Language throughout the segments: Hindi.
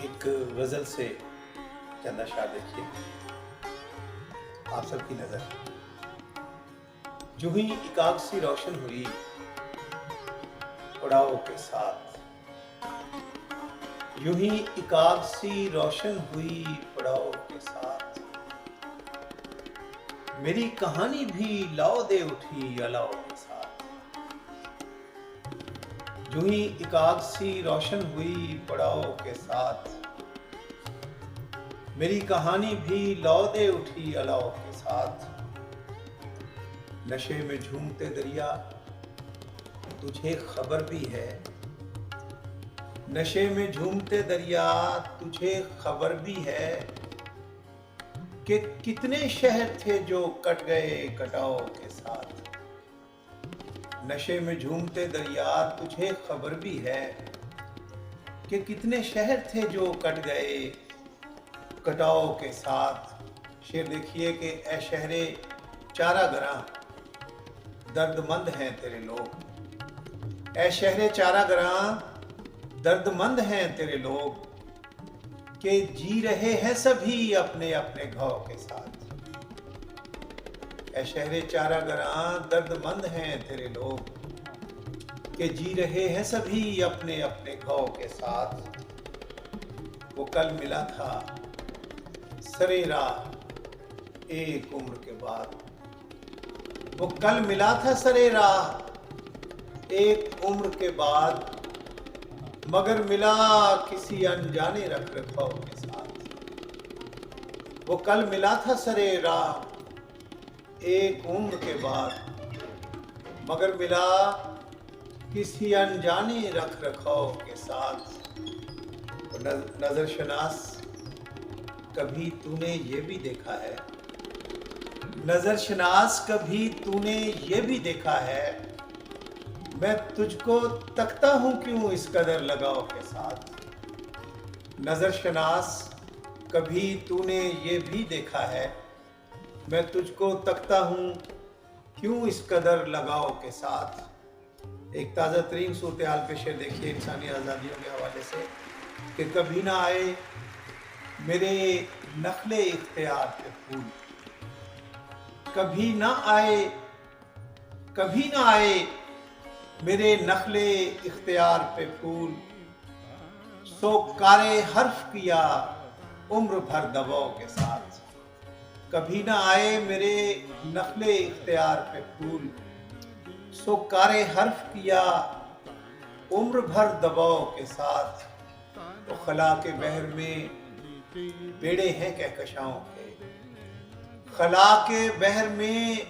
एक गजल से चंद अशआर देखिए आप सबकी नजर। जो ही एकादशी रोशन हुई उड़ाओ के साथ, यूं ही एकादशी रोशन हुई उड़ाओ के साथ, मेरी कहानी भी लाओ दे उठी अलाओ के साथ। यूं ही एकादशी रोशन हुई पड़ाओ के साथ, मेरी कहानी भी लाओ दे उठी अलाओ के साथ। नशे में झूमते दरिया तुझे खबर भी है, नशे में झूमते दरिया तुझे खबर भी है कि कितने शहर थे जो कट गए कटाओ के साथ। नशे में झूमते दरिया तुझे खबर भी है कि कितने शहर थे जो कट गए कटाओ के साथ। शेर देखिए कि ए शहरे चारा गरा दर्दमंद हैं तेरे लोग, ए शहरे चारा गरा दर्दमंद हैं तेरे लोग, के जी रहे हैं सभी अपने अपने घाव के साथ। ए शहरे चारा गरा दर्दमंद हैं तेरे लोग, के जी रहे हैं सभी अपने अपने घाव के साथ। वो कल मिला था सरे राह एक उम्र के बाद, वो कल मिला था सरे राह एक उम्र के बाद, मगर मिला किसी अनजाने रख रखाव के साथ। वो कल मिला था सरे राह एक उम्र के बाद, मगर मिला किसी अनजाने रख रखाव के साथ। नजर शनास कभी तूने ये भी देखा है, नजर शनास कभी तूने ये भी देखा है, मैं तुझको तकता हूं क्यों इस कदर लगाव के साथ। नजर शनास कभी तूने ये भी देखा है, मैं तुझको तकता हूं क्यों इस कदर लगाव के साथ। एक ताज़ा तरीन सूरत हाल पे शेर देखिए इंसानी आज़ादियों के हवाले से कि कभी ना आए मेरे नखले इख्तियार पे फूल, कभी ना आए, कभी ना आए मेरे नखले इख्तियार पे फूल, सो कारे हर्फ किया उम्र भर दबाव के साथ। कभी ना आए मेरे नखले इख्तियार पे फूल, सो कारे हर्फ किया उम्र भर दबाव के साथ। तो खला के बहर में बेड़े हैं कहकशाओं के, खला के बहर में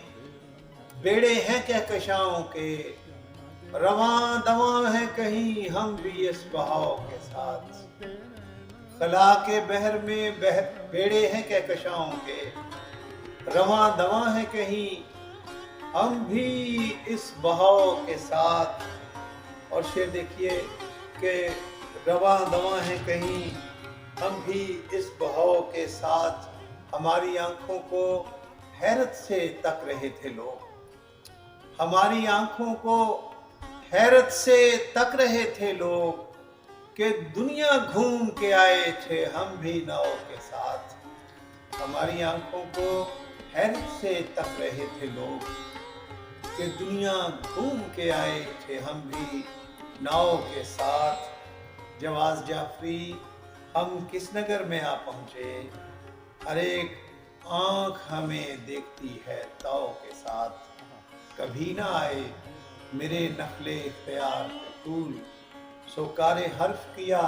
बेड़े हैं कहकशाओं के, रवां दवां है कहीं हम भी इस बहाव के साथ। खला के बहर में बेड़े हैं कहकशाओं के, रवां दवां है कहीं हम भी इस बहाव के साथ। और शेर देखिए कि रवां दवां है कहीं हम भी इस बहाव के साथ। हमारी आंखों को हैरत से तक रहे थे लोग, हमारी आंखों को हैरत से तक रहे थे लोग, कि दुनिया घूम के आए थे हम भी नाव के साथ। हमारी आंखों को हैरत से तक रहे थे लोग, कि दुनिया घूम के आए थे हम भी नाव के साथ। जवाज जाफरी हम किस नगर में आ पहुंचे, हर एक आंख हमें देखती है ताव के साथ। कभी ना आए मेरे नखले इख्तियार पे फूल, सो कारे हर्फ किया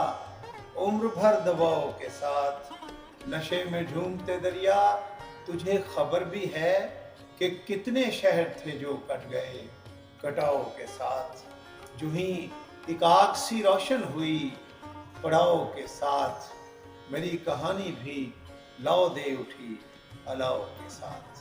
उम्र भर दबाव के साथ। नशे में झूमते दरिया तुझे खबर भी है कि कितने शहर थे जो कट गए कटाओ के साथ। जो ही एकादशी रोशन हुई पड़ाओ के साथ, मेरी कहानी भी लाओ दे उठी अलाओ के साथ।